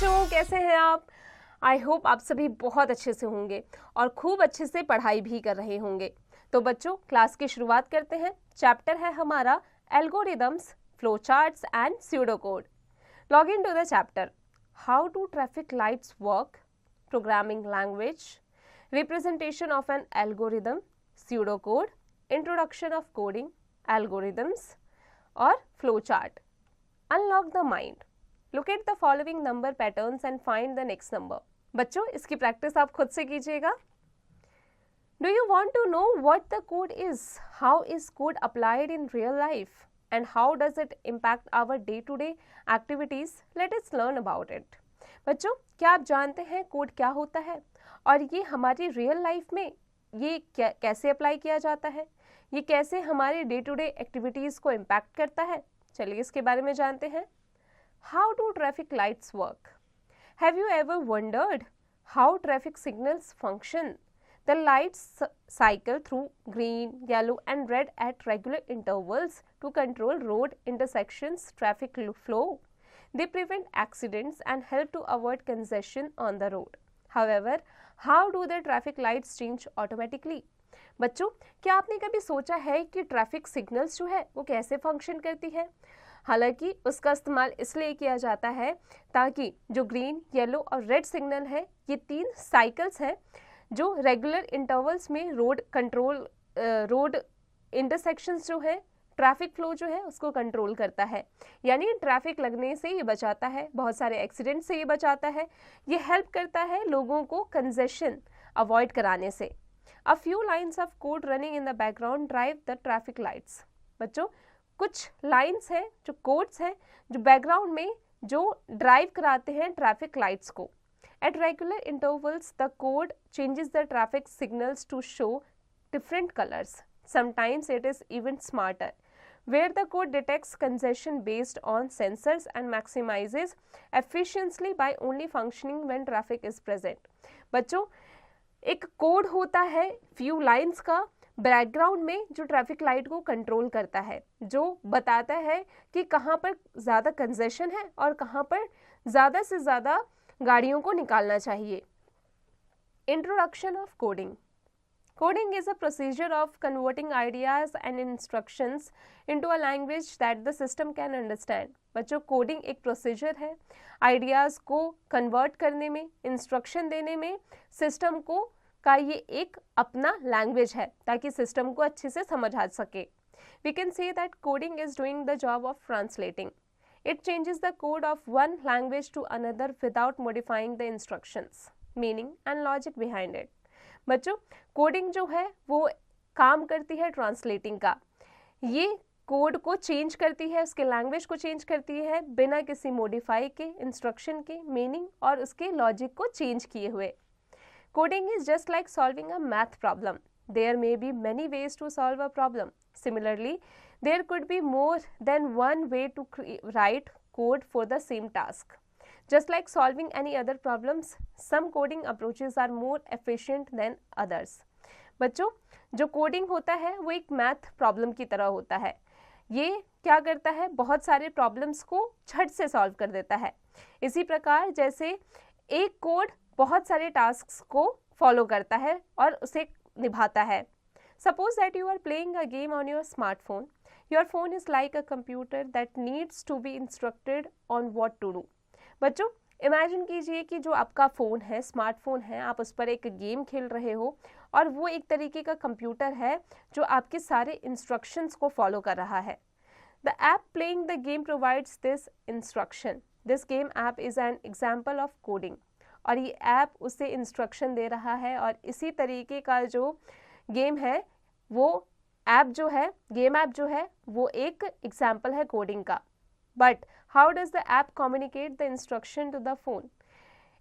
बच्चों, कैसे हैं आप? आई होप आप सभी बहुत अच्छे से होंगे और खूब अच्छे से पढ़ाई भी कर रहे होंगे। तो बच्चों, क्लास की शुरुआत करते हैं। चैप्टर है हमारा algorithms, flow charts and pseudo code. Log in to the chapter. How do traffic lights work, programming language, representation of an algorithm, pseudo code, introduction of coding, algorithms और flow chart. Unlock the mind. Look at the following number patterns and find the next number. बच्चों, इसकी practice आप खुद से कीजिएगा। Do you want to know what the code is? How is code applied in real life? And how does it impact our day-to-day activities? Let us learn about it. बच्चों, क्या आप जानते हैं कोड क्या होता है और ये हमारी रियल लाइफ में ये कैसे अप्लाई किया जाता है, ये कैसे हमारे डे टू डे एक्टिविटीज़ को इम्पैक्ट करता है? चलिए इसके बारे में जानते हैं। How do traffic lights work? Have you ever wondered how traffic signals function? The lights cycle through green, yellow and red at regular intervals to control road intersections, traffic flow. They prevent accidents and help to avoid congestion on the road. However, how do the traffic lights change automatically? बच्चों, क्या आपने कभी सोचा है कि traffic signals जो है वो कैसे फंक्शन करती है? हालांकि उसका इस्तेमाल इसलिए किया जाता है ताकि जो ग्रीन, येलो और रेड सिग्नल है, ये 3 साइकिल्स हैं जो रेगुलर इंटरवल्स में रोड इंटरसेक्शंस जो है, ट्रैफिक फ्लो जो है उसको कंट्रोल करता है। यानी ट्रैफिक लगने से ये बचाता है, बहुत सारे एक्सीडेंट से ये बचाता है, ये हेल्प करता है लोगों को कंजेशन अवॉइड कराने से। A few lines of code running in the background drive the traffic lights. बच्चों, कुछ लाइन्स हैं, जो कोड्स हैं, जो बैकग्राउंड में जो ड्राइव कराते हैं ट्रैफिक लाइट्स को। At regular intervals the code changes the traffic signals to show different colours. Sometimes it is even smarter, where the code detects congestion based on sensors and maximizes efficiently by only functioning when traffic is present. बच्चों, एक code होता है few lines का background में जो traffic light को control करता है, जो बताता है कि कहाँ पर ज़्यादा कंजेशन है और कहाँ पर ज़्यादा से ज़्यादा गाड़ियों को निकालना चाहिए। Introduction of coding. Coding is a procedure of converting ideas and instructions into a language that the system can understand. बच्चों, कोडिंग एक प्रोसीजर है आइडियाज़ को कन्वर्ट करने में, इंस्ट्रक्शन देने में, सिस्टम को का ये एक अपना लैंग्वेज है ताकि सिस्टम को अच्छे से समझ आ सके। We can say that coding is doing the job of translating. It changes the code of one language to another without modifying the instructions, meaning and logic behind it. बच्चों, coding जो है वो काम करती है ट्रांसलेटिंग का। ये code को चेंज करती है, उसके लैंग्वेज को चेंज करती है बिना किसी मॉडिफाई के, इंस्ट्रक्शन के, मीनिंग और उसके लॉजिक को चेंज किए हुए। Coding is just like solving a math problem. There may be many ways to solve a problem. Similarly, there could be more than one way to write code for the same task. Just like solving any other problems, some coding approaches are more efficient than others. बच्चों, जो coding होता है वो एक math problem की तरह होता है। ये क्या करता है, बहुत सारे प्रॉब्लम्स को झट से सॉल्व कर देता है। इसी प्रकार जैसे एक कोड बहुत सारे टास्क्स को फॉलो करता है और उसे निभाता है। Suppose that you are playing a game on your smartphone. Your phone is like a computer that needs to be instructed on what to do. बच्चों, इमेजिन कीजिए कि जो आपका फ़ोन है, स्मार्टफोन है, आप उस पर एक गेम खेल रहे हो और वो एक तरीके का कंप्यूटर है जो आपके सारे इंस्ट्रक्शंस को फॉलो कर रहा है। The app playing the game provides this instruction. This game app is an example of coding. और ये ऐप उसे इंस्ट्रक्शन दे रहा है और इसी तरीके का जो गेम है वो ऐप जो है, गेम ऐप जो है वो एक एग्जाम्पल है कोडिंग का। But how does the app communicate the instruction to the phone?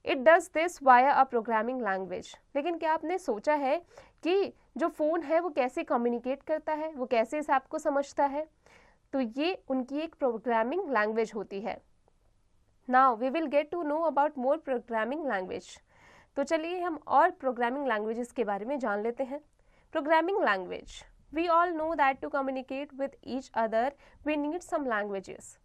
It does this via a programming language. लेकिन क्या आपने सोचा है कि जो फ़ोन है वो कैसे कम्युनिकेट करता है, वो कैसे इस ऐप को समझता है? तो ये उनकी एक प्रोग्रामिंग लैंग्वेज होती है। Now we will get to know about more programming language. तो चलिए हम और प्रोग्रामिंग लैंग्वेजेस के बारे में जान लेते हैं। Programming language. We all know that to communicate with each other we need some languages.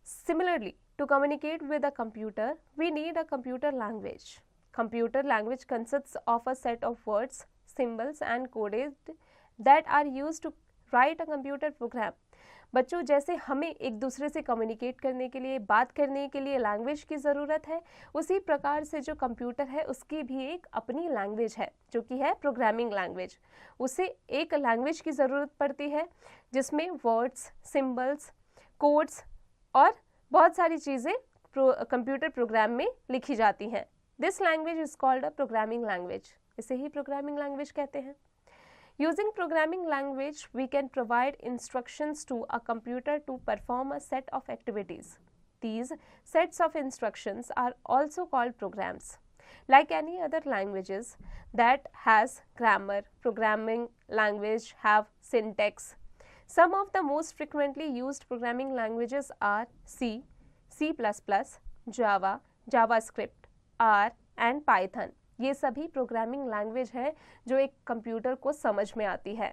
Similarly, To communicate with a computer, we need a computer language. Computer language consists of a set of words, symbols and codes that are used to write a computer program. बच्चों, जैसे हमें एक दूसरे से communicate करने के लिए, बात करने के लिए लैंग्वेज की ज़रूरत है, उसी प्रकार से जो कंप्यूटर है उसकी भी एक अपनी लैंग्वेज है, जो कि है प्रोग्रामिंग लैंग्वेज। उसे एक लैंग्वेज की ज़रूरत पड़ती है जिसमें वर्ड्स, सिंबल्स, कोड्स और बहुत सारी चीज़ें कंप्यूटर प्रोग्राम में लिखी जाती हैं। This language is called a programming language. इसे ही प्रोग्रामिंग लैंग्वेज कहते हैं। Using programming language, we can provide instructions to a computer to perform a set of activities. These sets of instructions are also called programs. Like any other languages that has grammar, programming language have syntax. Some of the most frequently used programming languages are C, C++, Java, JavaScript, R and Python. ये सभी programming language है जो एक computer को समझ में आती है।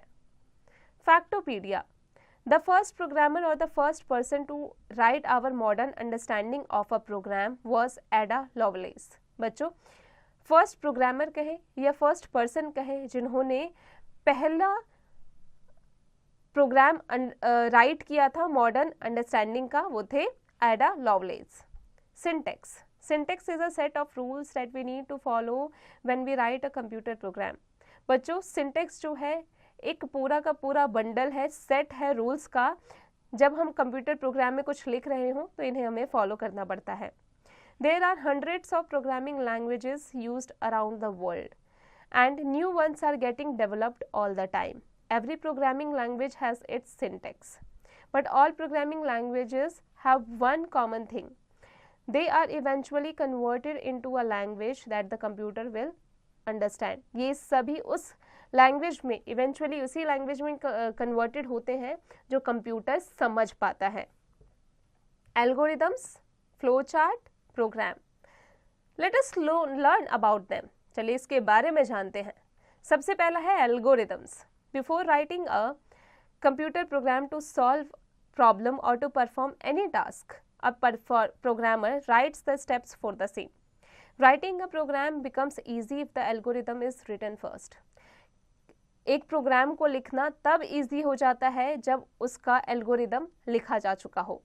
Factopedia. The first programmer or the first person to write our modern understanding of a program was Ada Lovelace. बच्चों, फर्स्ट प्रोग्रामर कहे या फर्स्ट पर्सन कहे जिन्होंने पहला प्रोग्राम राइट किया था मॉडर्न अंडरस्टैंडिंग का, वो थे Ada Lovelace. Syntax. Syntax is a set of rules that we need to follow when we write a computer program. बच्चों, syntax जो है एक पूरा का पूरा बंडल है, सेट है रूल्स का। जब हम कंप्यूटर प्रोग्राम में कुछ लिख रहे हों तो इन्हें हमें फॉलो करना पड़ता है। There are hundreds of programming languages used around the world and new ones are getting developed all the time. Every programming language has its syntax, but all programming languages have one common thing. They are eventually converted into a language that the computer will understand. ये सभी उस language में eventually उसी language में converted होते हैं जो computer समझ पाता है। Algorithms, flow chart, program. Let us learn about them. चलिए इसके बारे में जानते हैं। सबसे पहला है algorithms. Before writing a computer program to solve problem और to perform any task, a programmer writes the steps for the same. Writing a program becomes easy if the algorithm is written first. एक programme को लिखना तब easy हो जाता है जब उसका एल्गोरिदम लिखा जा चुका हो।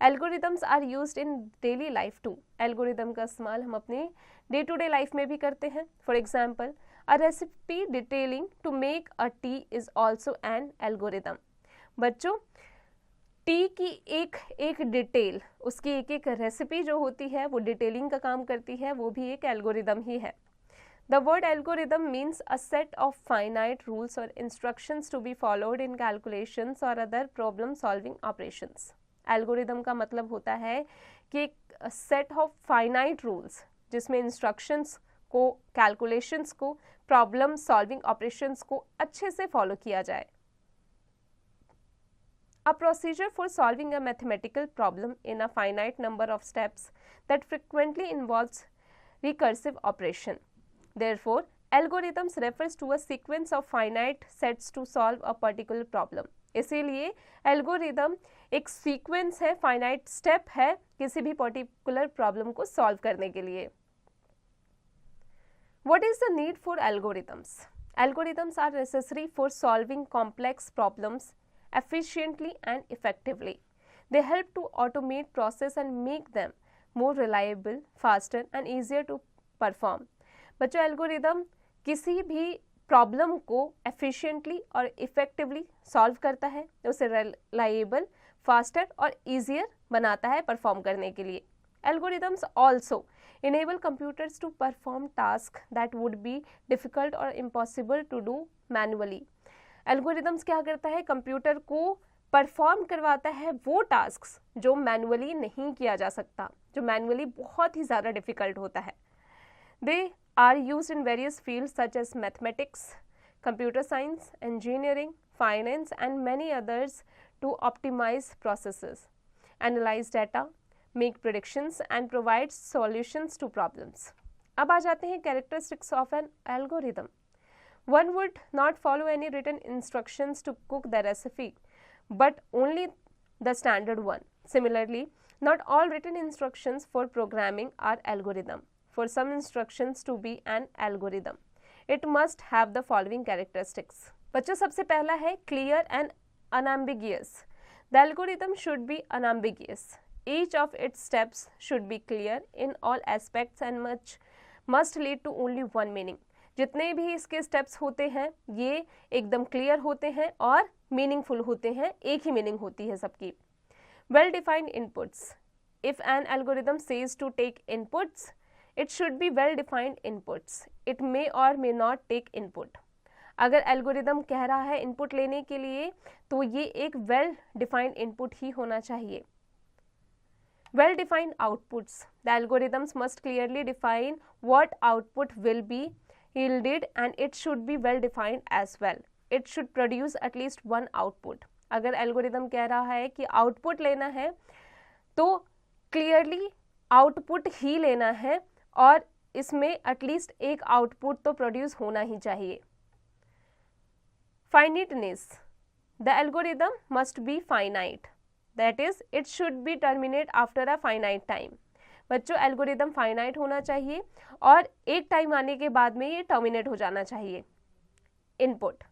Algorithms are used in daily life too. Algorithm का इस्तेमाल हम अपने डे टू डे लाइफ में भी करते हैं। For example, a recipe detailing to make a tea is also an algorithm. बच्चों, टी की एक डिटेल, उसकी एक रेसिपी जो होती है वो डिटेलिंग का काम करती है, वो भी एक एल्गोरिदम ही है। The word algorithm means a set of finite rules और instructions to be followed in calculations और other problem solving operations. Algorithm का मतलब होता है कि एक सेट ऑफ फाइनाइट रूल्स जिसमें इंस्ट्रक्शंस को, कैलकुलेशंस को, प्रॉब्लम सॉल्विंग ऑपरेशंस को अच्छे से फॉलो किया जाए। A procedure for solving a mathematical problem in a finite number of steps that frequently involves recursive operation. Therefore, algorithms refers to a sequence of finite sets to solve a particular problem. इसीलिए algorithm एक sequence है, finite step है किसी भी particular problem को solve करने के लिए। What is the need for algorithms? Algorithms are necessary for solving complex problems efficiently and effectively. They help to automate process and make them more reliable, faster and easier to perform. बच्चों, algorithm किसी भी problem को efficiently और effectively solve करता है, उसे reliable, faster और easier बनाता है परफॉर्म करने के लिए। Algorithms also enable computers to perform tasks that would be difficult or impossible to do manually. Algorithms क्या करता है, कंप्यूटर को परफॉर्म करवाता है वो टास्क्स जो मैनुअली नहीं किया जा सकता, जो मैनुअली बहुत ही ज़्यादा डिफ़िकल्ट होता है। They are used in various fields such as mathematics, computer science, engineering, finance and many others to optimise processes, analyse data, make predictions and provide solutions to problems. अब आ जाते हैं characteristics of an algorithm. One would not follow any written instructions to cook the recipe, but only the standard one. Similarly, Not all written instructions for programming are algorithm. For some instructions to be an algorithm, it must have the following characteristics. बच्चों सबसे पहला है clear and unambiguous. The algorithm should be unambiguous. Each of its steps should be clear in all aspects and must lead to only one meaning. जितने भी इसके steps होते हैं ये एकदम क्लियर होते हैं और मीनिंगफुल होते हैं, एक ही मीनिंग होती है सबकी. Well defined inputs. If an algorithm says to take inputs, it should be well defined inputs. It may or may not take input. अगर एल्गोरिदम कह रहा है इनपुट लेने के लिए तो ये एक वेल डिफाइंड इनपुट ही होना चाहिए. Well defined outputs. The algorithms must clearly define what output will be yielded and it should be well defined as well. It should produce at least one output. अगर algorithm कह रहा है कि output लेना है तो क्लियरली आउटपुट ही लेना है और इसमें एटलीस्ट एक आउटपुट तो प्रोड्यूस होना ही चाहिए. Finiteness. The algorithm must be finite, that is it should be terminate after a finite time. बच्चों एल्गोरिदम फाइनाइट होना चाहिए और एक टाइम आने के बाद में ये टर्मिनेट हो जाना चाहिए. Input.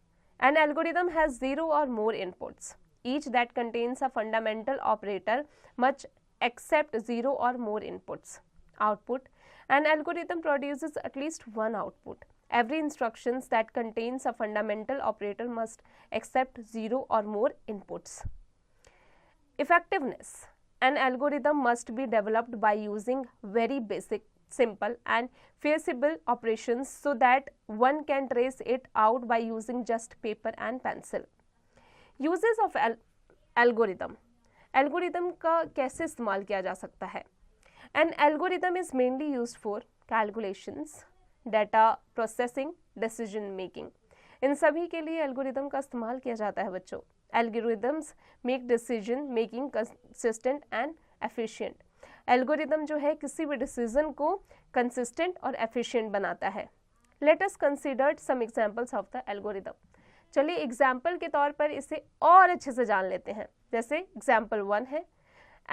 An algorithm has 0 or more inputs, each that contains a fundamental operator must accept 0 or more inputs. Output. An algorithm produces at least one output. Every instruction that contains a fundamental operator must accept 0 or more inputs. Effectiveness. An algorithm must be developed by using very basic, simple and feasible operations so that one can trace it out by using just paper and pencil. Uses of algorithm. Algorithm का कैसे इस्तेमाल किया जा सकता है? An algorithm is mainly used for calculations, data processing, decision making. इन सभी के लिए एल्गोरिदम का इस्तेमाल किया जाता है बच्चों. Algorithms make decision making consistent and efficient. Algorithm जो है किसी भी डिसीजन को कंसिस्टेंट और एफिशिएंट बनाता है. Let us consider some examples of the algorithm. चलिए एग्जाम्पल के तौर पर इसे और अच्छे से जान लेते हैं. जैसे एग्जाम्पल 1 है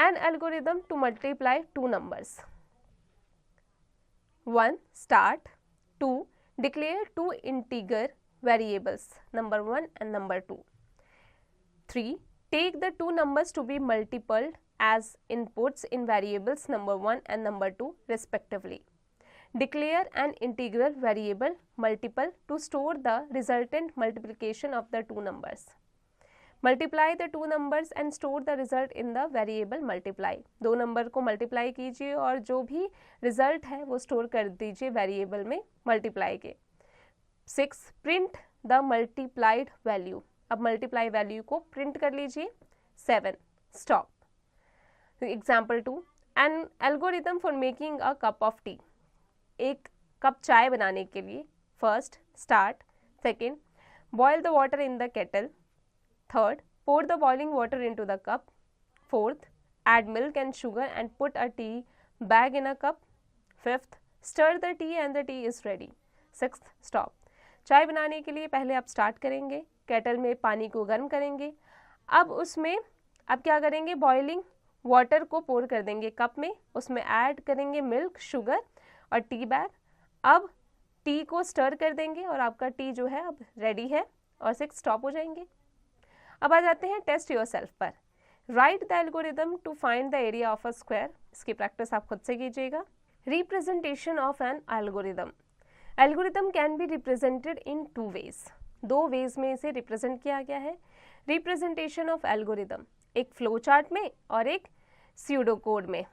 an algorithm to multiply 2 numbers. 1 start. 2 declare 2 integer variables number 1 and number 2. 3 take the 2 numbers to be multiplied as inputs in variables number 1 and number 2 respectively. Declare an integral variable multiple to store the resultant multiplication of the 2 numbers. Multiply the 2 numbers and store the result in the variable multiply. 2 number को multiply कीजिए और जो भी result है वो store कर दीजिए variable में मल्टीप्लाई के. 6 प्रिंट द मल्टीप्लाइड वैल्यू. अब मल्टीप्लाई वैल्यू को प्रिंट कर लीजिए. 7 stop. Example 2. An algorithm for making a cup of tea. एक कप चाय बनाने के लिए. First, start. Second, boil the water in the kettle. Third, pour the boiling water into the cup. Fourth, add milk and sugar and put a tea bag in a cup. Fifth, stir the tea and the tea is ready. Sixth, stop. चाय बनाने के लिए पहले आप start करेंगे, kettle में पानी को गर्म करेंगे. अब उसमें आप क्या करेंगे, बॉइलिंग वाटर को पोर कर देंगे कप में, उसमें ऐड करेंगे मिल्क, शुगर और टी बैग. अब टी को स्टर कर देंगे और आपका टी जो है अब रेडी है और 6 स्टॉप हो जाएंगे. अब आ जाते हैं टेस्ट योरसेल्फ पर. Write the algorithm to find the area of a square. इसकी प्रैक्टिस आप खुद से कीजिएगा. Representation of an algorithm. Algorithm can be represented in 2 ways. 2 ways में इसे रिप्रेजेंट किया गया है. रिप्रेजेंटेशन ऑफ एल्गोरिदम, एक फ्लो चार्ट में और एक स्यूडो कोड में.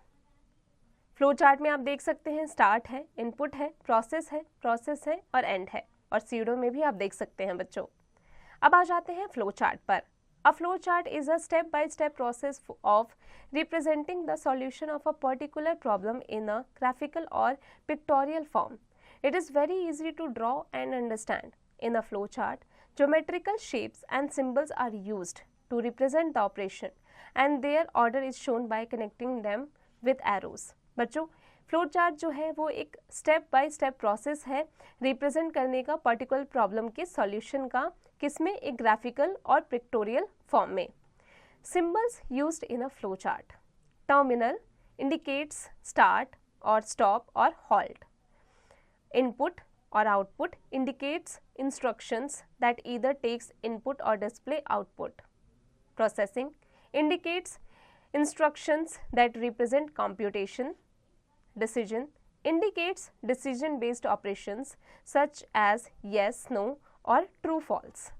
फ्लो चार्ट में आप देख सकते हैं स्टार्ट है, इनपुट है, प्रोसेस है और एंड है. और स्यूडो में भी आप देख सकते हैं बच्चों. अब आ जाते हैं फ्लो चार्ट पर. A flow chart is a step by step process of representing the solution of a particular problem in a graphical or pictorial form. It is very easy to draw and understand. In a flow chart, geometrical shapes and symbols are used to represent the operation and their order is shown by connecting them with arrows. बच्चों flow chart जो है वो एक step by step process है represent करने का particular problem के solution का. किसमें, एक ग्राफिकल और पिक्टोरियल फॉर्म में. Symbols used in a flow chart. Terminal indicates start or stop or halt. Input or output indicates instructions that either takes input or display output. Processing indicates instructions that represent computation. Decision indicates decision-based operations such as yes, no or true, false.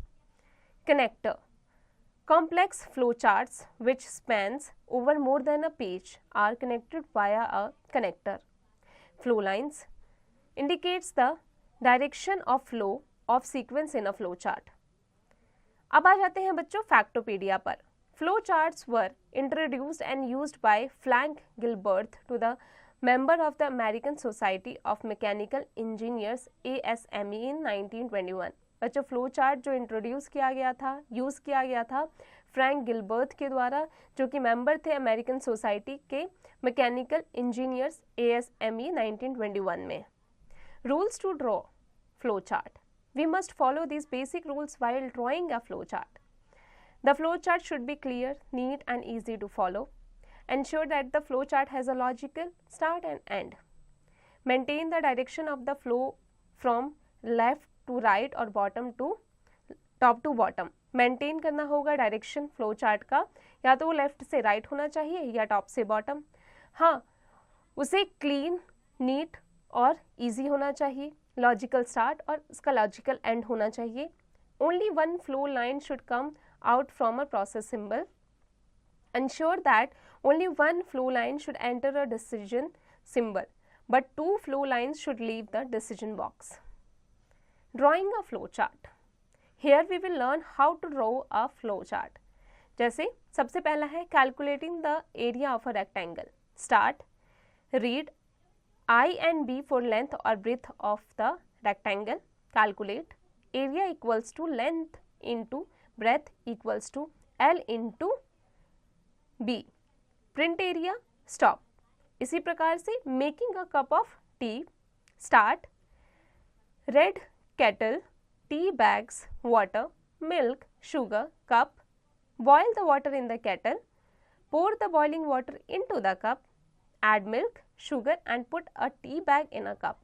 Connector. Complex flowcharts which spans over more than a page are connected via a connector. Flow lines indicates the direction of flow of sequence in a flowchart. अब आ जाते हैं बच्चों फैक्टोपीडिया पर. Flowcharts were introduced and used by Frank Gilbert to the member of the American Society of Mechanical Engineers ASME in 1921. बच्चों flow chart जो introduce किया गया था, यूज़ किया गया था फ्रैंक गिलबर्ट के द्वारा, जो कि मेंबर थे अमेरिकन सोसाइटी के मैकेनिकल इंजीनियर्स ASME 1921 में. Rules to draw flow chart. We must follow these basic rules while drawing a flow chart. The flow chart should be clear, neat and easy to follow. Ensure that the flow chart has a logical start and end. Maintain the direction of the flow from left to right और bottom to top to bottom. Maintain करना होगा direction flow chart का, या तो वो left से right होना चाहिए या टॉप से बॉटम. हाँ, उसे क्लीन, नीट और इजी होना चाहिए. लॉजिकल स्टार्ट और उसका लॉजिकल एंड होना चाहिए. Only one flow line should come out from a process symbol. Ensure that only one flow line should enter a decision symbol, but two flow lines should leave the decision box. Drawing a flow chart. Here we will learn how to draw a flow chart. जैसे सबसे पहला है calculating the area of a rectangle. Start. Read I and B for length or breadth of the rectangle. Calculate. Area equals to length into breadth equals to L into B. Print area. Stop. इसी प्रकार से making a cup of tea. Start. Red kettle, tea bags, water, milk, sugar, cup. Boil the water in the kettle. Pour the boiling water into the cup. Add milk, sugar and put a tea bag in a cup.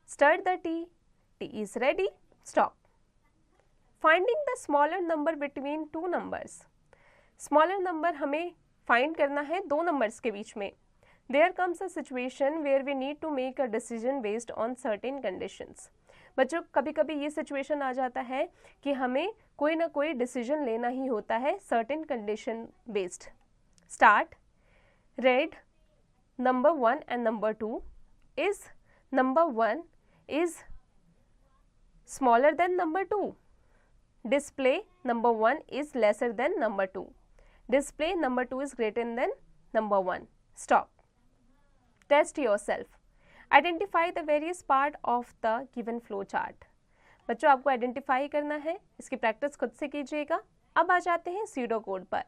Stir the tea. Tea is ready. Stop. Finding the smaller number between two numbers. Smaller number हमें find करना है दो numbers के बीच में. There comes a situation where we need to make a decision based on certain conditions. बच्चों कभी कभी ये सिचुएशन आ जाता है कि हमें कोई ना कोई डिसीजन लेना ही होता है certain condition based. Start. Red number 1 and number 2. Is number 1 is smaller than number 2? Display number 1 is lesser than number 2. Display number 2 is greater than number 1. Stop. Test yourself. Identify the various part of the given flow chart. बच्चों आपको identify करना है, इसकी practice खुद से कीजिएगा. अब आ जाते हैं स्यूडो कोड पर.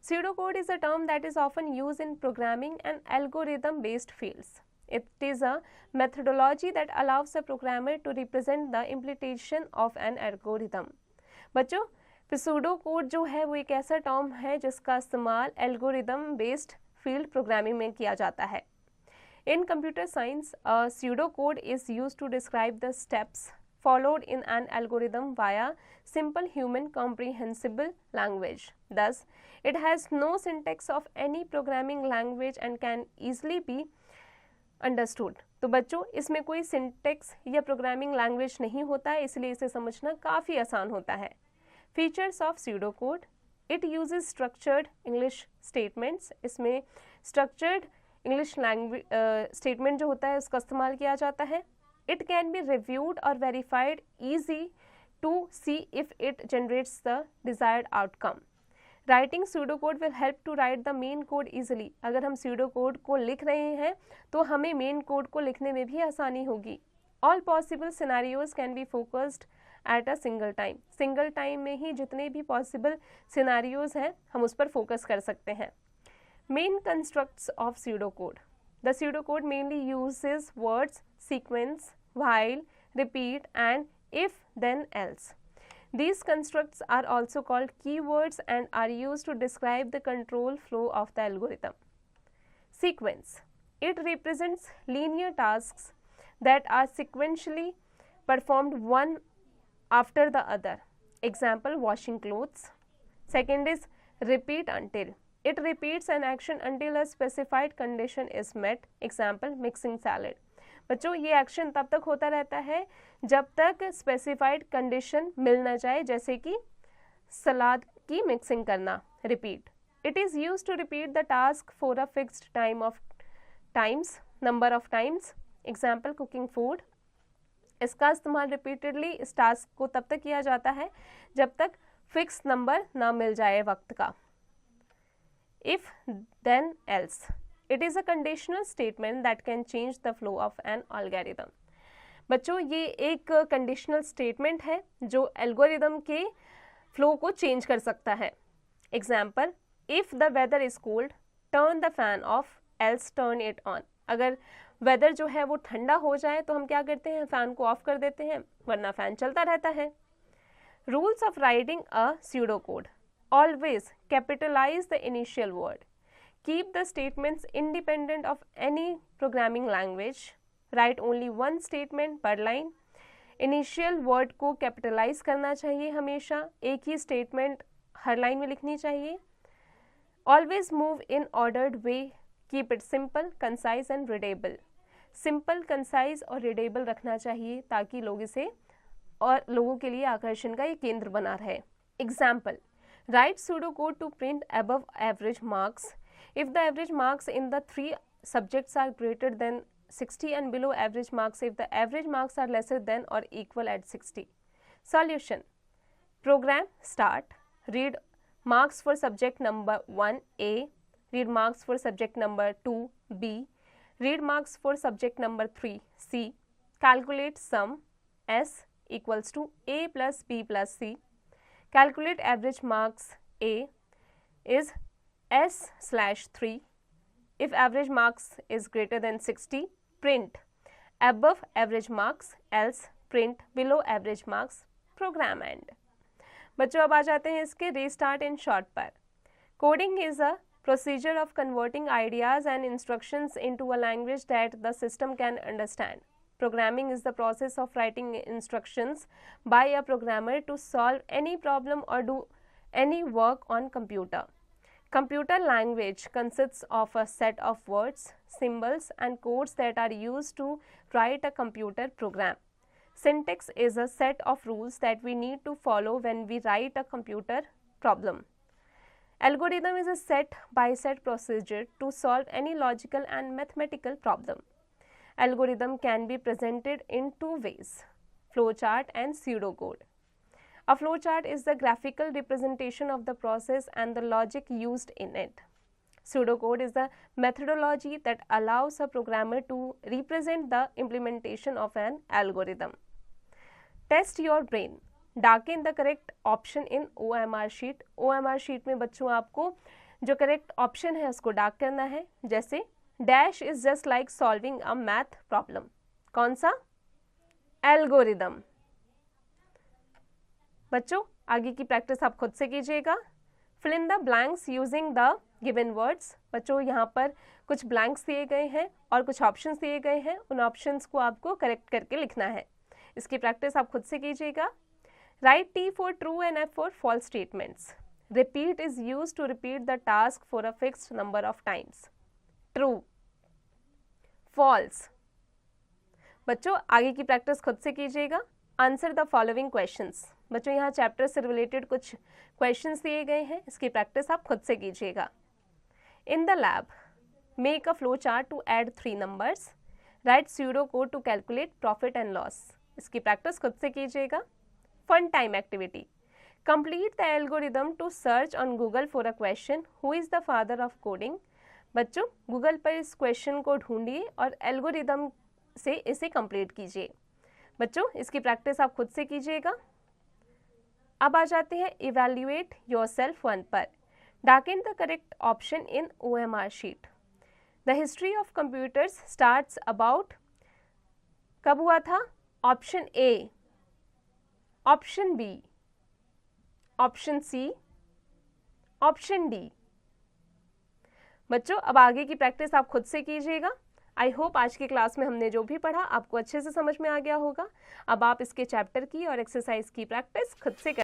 Pseudo code is a term that is often used in programming and algorithm based fields. It is a methodology that allows a programmer to represent the implementation of an algorithm. बच्चों pseudo code जो है वो एक ऐसा term है जिसका इस्तेमाल algorithm based field programming में किया जाता है. In computer science, a pseudocode is used to describe the steps followed in an algorithm via simple human comprehensible language. Thus, it has no syntax of any programming language and can easily be understood. तो बच्चों इसमें कोई syntax या programming language नहीं होता है, इसलिए इसे समझना काफ़ी आसान होता है. Features of pseudocode. It uses structured English statements. इसमें structured इंग्लिश लैंग्वेज स्टेटमेंट जो होता है उसका इस्तेमाल किया जाता है. इट कैन बी रिव्यूड और verified easy to see if it generates the desired outcome. Writing pseudocode will help to write the main code easily. अगर हम स्यूडो कोड को लिख रहे हैं तो हमें मेन कोड को लिखने में भी आसानी होगी. All possible scenarios can be focused at a single time. Single time में ही जितने भी पॉसिबल सिनारियोज हैं हम उस पर फोकस कर सकते हैं. Main constructs of pseudocode. The pseudocode mainly uses words, sequence, while, repeat and if, then, else. These constructs are also called keywords and are used to describe the control flow of the algorithm. Sequence. It represents linear tasks that are sequentially performed one after the other. Example, washing clothes. Second is repeat until. It repeats an action until a specified condition is met. Example, mixing salad. बच्चों ये action तब तक होता रहता है जब तक specified condition मिल न जाए, जैसे कि सलाद की मिक्सिंग करना. Repeat. It is use to repeat the task for a fixed number of times. Example, cooking food. इसका इस्तेमाल रिपीटेडली इस टास्क को तब तक किया जाता है जब तक फिक्स नंबर ना मिल जाए वक्त का. If then else. It is a conditional statement that can change the flow of an algorithm. बच्चों ये एक कंडीशनल स्टेटमेंट है जो एल्गोरिदम के फ्लो को चेंज कर सकता है. Example, if the weather is cold turn the fan off else turn it on. अगर वेदर जो है वो ठंडा हो जाए तो हम क्या करते हैं, फैन को ऑफ कर देते हैं, वरना फैन चलता रहता है. Rules of writing a pseudo code. Always capitalize the initial word. Keep the statements independent of any programming language. Write only one statement per line. Initial word को capitalize करना चाहिए हमेशा, एक ही statement हर line में लिखनी चाहिए. Always move in ordered way. Keep it simple, concise and readable. Simple, concise और readable रखना चाहिए ताकि लोग इसे और लोगों के लिए आकर्षण का ये केंद्र बना रहे. Example, write pseudocode to print above average marks if the average marks in the 3 subjects are greater than 60 and below average marks if the average marks are lesser than or equal at 60. Solution. Program. Start. Read marks for subject number 1 A. Read marks for subject number 2 B. Read marks for subject number 3 C. Calculate sum S equals to A plus B plus C. Calculate average marks A is S/3. If average marks is greater than 60, print above average marks, else print below average marks. Program end. बच्चों अब आ जाते हैं इसके restart in short पर. Coding is a procedure of converting ideas and instructions into a language that the system can understand. Programming is the process of writing instructions by a programmer to solve any problem or do any work on computer. Computer language consists of a set of words, symbols and codes that are used to write a computer program. Syntax is a set of rules that we need to follow when we write a computer problem. Algorithm is a set-by-set procedure to solve any logical and mathematical problem. Algorithm can be presented in two ways, flowchart and pseudocode. A flowchart is the graphical representation of the process and the logic used in it. Pseudocode is the methodology that allows a programmer to represent the implementation of an algorithm. Test your brain. Darken the correct option in OMR sheet. OMR sheet में बच्चों आपको जो correct option है उसको dark करना है. जैसे dash is just like solving a math problem. कौन सा? एल्गोरिदम. बच्चों आगे की प्रैक्टिस आप खुद से कीजिएगा. Fill in the blanks using the given words. बच्चों यहाँ पर कुछ ब्लैंक्स दिए गए हैं और कुछ ऑप्शंस दिए गए हैं. उन ऑप्शंस को आपको करेक्ट करके लिखना है. इसकी प्रैक्टिस आप खुद से कीजिएगा. Right T for true and F for false statements. Repeat is used to repeat the task for a fixed number of times. True. False. बच्चों आगे की प्रैक्टिस खुद से कीजिएगा. Answer the following questions. बच्चों यहाँ चैप्टर से रिलेटेड कुछ क्वेश्चंस दिए गए हैं, इसकी प्रैक्टिस आप खुद से कीजिएगा. In the lab make a flow chart to add 3 numbers. Write pseudocode to calculate profit and loss. इसकी प्रैक्टिस खुद से कीजिएगा. Fun time activity. Complete the algorithm to search on Google for a question who is the father of coding. बच्चों Google पर इस question को ढूंढिए और एल्गोरिदम से इसे कंप्लीट कीजिए. बच्चों इसकी प्रैक्टिस आप खुद से कीजिएगा. अब आ जाते हैं इवैल्यूएट योरसेल्फ 1 पर. Darken the correct option in OMR शीट. The history of computers starts about. कब हुआ था? Option A, option B, option C, option D. बच्चों अब आगे की प्रैक्टिस आप खुद से कीजिएगा। आई होप आज की क्लास में हमने जो भी पढ़ा आपको अच्छे से समझ में आ गया होगा। अब आप इसके चैप्टर की और एक्सरसाइज की प्रैक्टिस खुद से